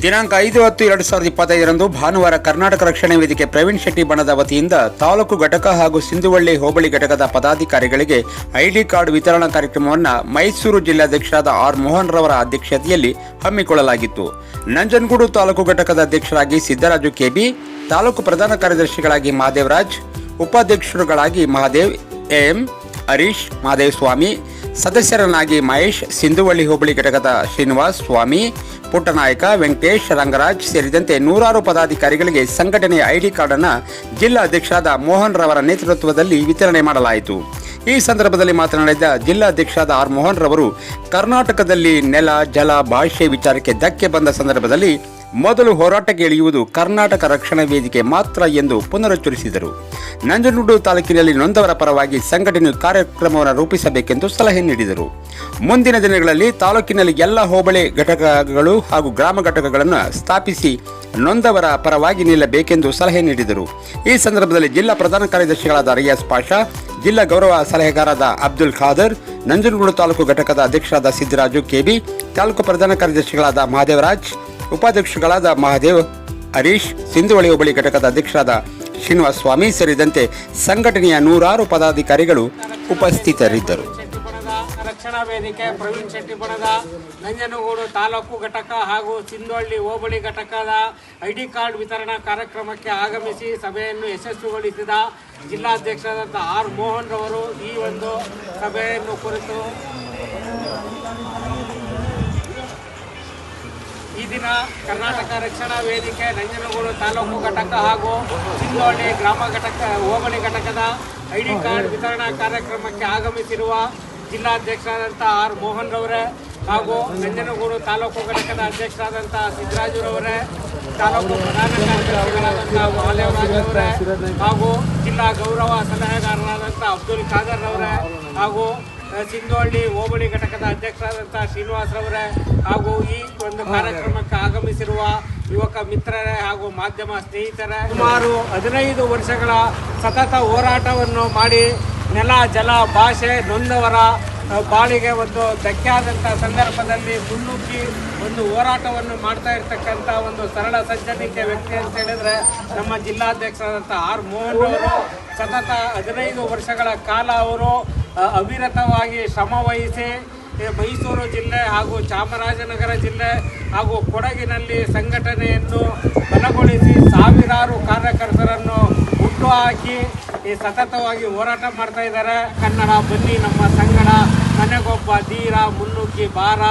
ದಿನಾಂಕ 5/10/2025 ಭಾನುವಾರ ಕರ್ನಾಟಕ ರಕ್ಷಣಾ ವೇದಿಕೆ ಪ್ರವೀಣ್ ಶೆಟ್ಟಿ ಬಣದ ವತಿಯಿಂದ ತಾಲೂಕು ಘಟಕ ಹಾಗೂ ಸಿಂಧುವಳ್ಳಿ ಹೋಬಳಿ ಘಟಕದ ಪದಾಧಿಕಾರಿಗಳಿಗೆ ಐಡಿ ಕಾರ್ಡ್ ವಿತರಣಾ ಕಾರ್ಯಕ್ರಮವನ್ನು ಮೈಸೂರು ಜಿಲ್ಲಾಧ್ಯಕ್ಷರಾದ ಆರ್ ಮೋಹನ್ ರವರ ಅಧ್ಯಕ್ಷತೆಯಲ್ಲಿ ಹಮ್ಮಿಕೊಳ್ಳಲಾಗಿತ್ತು. ನಂಜನಗೂಡು ತಾಲೂಕು ಘಟಕದ ಅಧ್ಯಕ್ಷರಾಗಿ ಸಿದ್ದರಾಜು ಕೆಬಿ, ತಾಲೂಕು ಪ್ರಧಾನ ಕಾರ್ಯದರ್ಶಿಗಳಾಗಿ ಮಹಾದೇವರಾಜ್, ಉಪಾಧ್ಯಕ್ಷರುಗಳಾಗಿ ಮಹಾದೇವ್ ಎಂ, ಹರೀಶ್, ಮಹಾದೇವ ಸ್ವಾಮಿ, ಸದಸ್ಯರನ್ನಾಗಿ ಮಹೇಶ್, ಸಿಂಧುವಳ್ಳಿ ಹೋಬಳಿ ಘಟಕದ ಶ್ರೀನಿವಾಸ್ ಸ್ವಾಮಿ, ಪುಟ್ಟನಾಯಕ, ವೆಂಕಟೇಶ್, ರಂಗರಾಜ್ ಸೇರಿದಂತೆ ನೂರಾರು ಪದಾಧಿಕಾರಿಗಳಿಗೆ ಸಂಘಟನೆಯ ಐಡಿ ಕಾರ್ಡ್ ಅನ್ನು ಜಿಲ್ಲಾ ಅಧ್ಯಕ್ಷರಾದ ಮೋಹನ್ ರವರ ನೇತೃತ್ವದಲ್ಲಿ ವಿತರಣೆ ಮಾಡಲಾಯಿತು. ಈ ಸಂದರ್ಭದಲ್ಲಿ ಮಾತನಾಡಿದ ಜಿಲ್ಲಾಧ್ಯಕ್ಷರಾದ ಆರ್ ಮೋಹನ್ ರವರು, ಕರ್ನಾಟಕದಲ್ಲಿ ನೆಲ, ಜಲ, ಭಾಷೆ ವಿಚಾರಕ್ಕೆ ಧಕ್ಕೆ ಬಂದ ಸಂದರ್ಭದಲ್ಲಿ ಮೊದಲು ಹೋರಾಟಕ್ಕೆ ಇಳಿಯುವುದು ಕರ್ನಾಟಕ ರಕ್ಷಣಾ ವೇದಿಕೆ ಮಾತ್ರ ಎಂದು ಪುನರುಚ್ಚರಿಸಿದರು. ನಂಜನಗೂಡು ತಾಲೂಕಿನಲ್ಲಿ ನೊಂದವರ ಪರವಾಗಿ ಸಂಘಟನೆಯು ಕಾರ್ಯಕ್ರಮವನ್ನು ರೂಪಿಸಬೇಕೆಂದು ಸಲಹೆ ನೀಡಿದರು. ಮುಂದಿನ ದಿನಗಳಲ್ಲಿ ತಾಲೂಕಿನಲ್ಲಿ ಎಲ್ಲ ಹೋಬಳಿ ಘಟಕಗಳು ಹಾಗೂ ಗ್ರಾಮ ಘಟಕಗಳನ್ನು ಸ್ಥಾಪಿಸಿ ನೊಂದವರ ಪರವಾಗಿ ನಿಲ್ಲಬೇಕೆಂದು ಸಲಹೆ ನೀಡಿದರು. ಈ ಸಂದರ್ಭದಲ್ಲಿ ಜಿಲ್ಲಾ ಪ್ರಧಾನ ಕಾರ್ಯದರ್ಶಿಗಳಾದ ರಿಯಾಜ್ ಪಾಷಾ, ಜಿಲ್ಲಾ ಗೌರವ ಸಲಹೆಗಾರರಾದ ಅಬ್ದುಲ್ ಖಾದರ್, ನಂಜನಗೂಡು ತಾಲೂಕು ಘಟಕದ ಅಧ್ಯಕ್ಷರಾದ ಸಿದ್ದರಾಜು ಕೆಬಿ, ತಾಲೂಕು ಪ್ರಧಾನ ಕಾರ್ಯದರ್ಶಿಗಳಾದ ಮಹಾದೇವರಾಜ್, ಉಪಾಧ್ಯಕ್ಷರುಗಳಾದ ಮಹಾದೇವ್, ಹರೀಶ್, ಸಿಂಧುವಳ್ಳಿ ಹೋಬಳಿ ಘಟಕದ ಅಧ್ಯಕ್ಷರಾದ ಶ್ರೀನಿವಾಸ ಸ್ವಾಮಿ ಸೇರಿದಂತೆ ಸಂಘಟನೆಯ ನೂರಾರು ಪದಾಧಿಕಾರಿಗಳು ಉಪಸ್ಥಿತರಿದ್ದರು. ರಕ್ಷಣಾ ವೇದಿಕೆ ಪ್ರವೀಣ್ ಶೆಟ್ಟಿ ಬಣದ ನಂಜನಗೂಡು ತಾಲೂಕು ಘಟಕ ಹಾಗೂ ಸಿಂಧುವಳ್ಳಿ ಹೋಬಳಿ ಘಟಕದ ಐಡಿ ಕಾರ್ಡ್ ವಿತರಣಾ ಕಾರ್ಯಕ್ರಮಕ್ಕೆ ಆಗಮಿಸಿ ಸಭೆಯನ್ನು ಯಶಸ್ವಿಗೊಳಿಸಿದ ಜಿಲ್ಲಾಧ್ಯಕ್ಷರಾದ ಆರ್ ಮೋಹನ್ ರವರು ಈ ಒಂದು ಸಭೆಯನ್ನು ಕುರಿತು ಈ ದಿನ ಕರ್ನಾಟಕ ರಕ್ಷಣಾ ವೇದಿಕೆ ನಂಜನಗೂಡು ತಾಲೂಕು ಘಟಕ ಹಾಗೂ ಸಿಂಧುವಳ್ಳಿ ಗ್ರಾಮ ಘಟಕ ಹೋಬಳಿ ಘಟಕದ ಐಡಿ ಕಾರ್ಡ್ ವಿತರಣಾ ಕಾರ್ಯಕ್ರಮಕ್ಕೆ ಆಗಮಿಸಿರುವ ಜಿಲ್ಲಾಧ್ಯಕ್ಷರಾದಂಥ ಆರ್ ಮೋಹನ್ ರವರೇ ಹಾಗೂ ನಂಜನಗೂಡು ತಾಲೂಕು ಘಟಕದ ಅಧ್ಯಕ್ಷರಾದಂಥ ಸಿದ್ದರಾಜುರವರೇ, ತಾಲೂಕು ಪ್ರಧಾನ ಕಾರ್ಯದರ್ಶಿಗಳಾದಂಥ ಮಹಾದೇವರಾಜ್ ಅವರೇ ಹಾಗೂ ಜಿಲ್ಲಾ ಗೌರವ ಸಲಹೆಗಾರರಾದಂಥ ಅಬ್ದುಲ್ ಖಾದರ್ ಅವರೇ ಹಾಗೂ ಸಿಂಧುವಳ್ಳಿ ಹೋಬಳಿ ಘಟಕದ ಅಧ್ಯಕ್ಷರಾದಂಥ ಶ್ರೀನಿವಾಸರವರೇ ಹಾಗೂ ಈ ಒಂದು ಕಾರ್ಯಕ್ರಮಕ್ಕೆ ಆಗಮಿಸಿರುವ ಯುವಕ ಮಿತ್ರರೇ ಹಾಗೂ ಮಾಧ್ಯಮ ಸ್ನೇಹಿತರೇ, ಸುಮಾರು 15 ವರ್ಷಗಳ ಸತತ ಹೋರಾಟವನ್ನು ಮಾಡಿ ನೆಲ, ಜಲ, ಭಾಷೆ ನೊಂದವರ ಬಾಳಿಗೆ ಒಂದು ಧಕ್ಕೆಯಾದಂಥ ಸಂದರ್ಭದಲ್ಲಿ ಮುನ್ನುಗ್ಗಿ ಒಂದು ಹೋರಾಟವನ್ನು ಮಾಡ್ತಾ ಇರ್ತಕ್ಕಂಥ ಒಂದು ಸರಳ ಸಜ್ಜನಿಕೆ ವ್ಯಕ್ತಿ ಅಂತ ಹೇಳಿದ್ರೆ ನಮ್ಮ ಜಿಲ್ಲಾಧ್ಯಕ್ಷರಾದಂಥ ಆರ್ ಮೋಹನ್ ಅವರು ಸತತ 15 ವರ್ಷಗಳ ಕಾಲ ಅವರು ಅವಿರತವಾಗಿ ಶ್ರಮವಹಿಸಿ ಮೈಸೂರು ಜಿಲ್ಲೆ ಹಾಗೂ ಚಾಮರಾಜನಗರ ಜಿಲ್ಲೆ ಹಾಗೂ ಕೊಡಗಿನಲ್ಲಿ ಸಂಘಟನೆಯನ್ನು ಬಲಗೊಳಿಸಿ ಸಾವಿರಾರು ಕಾರ್ಯಕರ್ತರನ್ನು ಹುಟ್ಟುಹಾಕಿ ಸತತವಾಗಿ ಹೋರಾಟ ಮಾಡ್ತಾ ಇದ್ದಾರೆ. ಕನ್ನಡ ಬನ್ನಿ ನಮ್ಮ ಸಂಗಡ, ಮನೆಗೊಬ್ಬ ಧೀರ, ಮುನ್ನುಗ್ಗಿ ಬಾರ,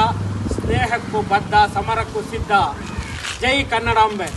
ಸ್ನೇಹಕ್ಕೂ ಬದ್ಧ, ಸಮರಕ್ಕೂ ಸಿದ್ಧ. ಜೈ ಕನ್ನಡಾಂಬೆ.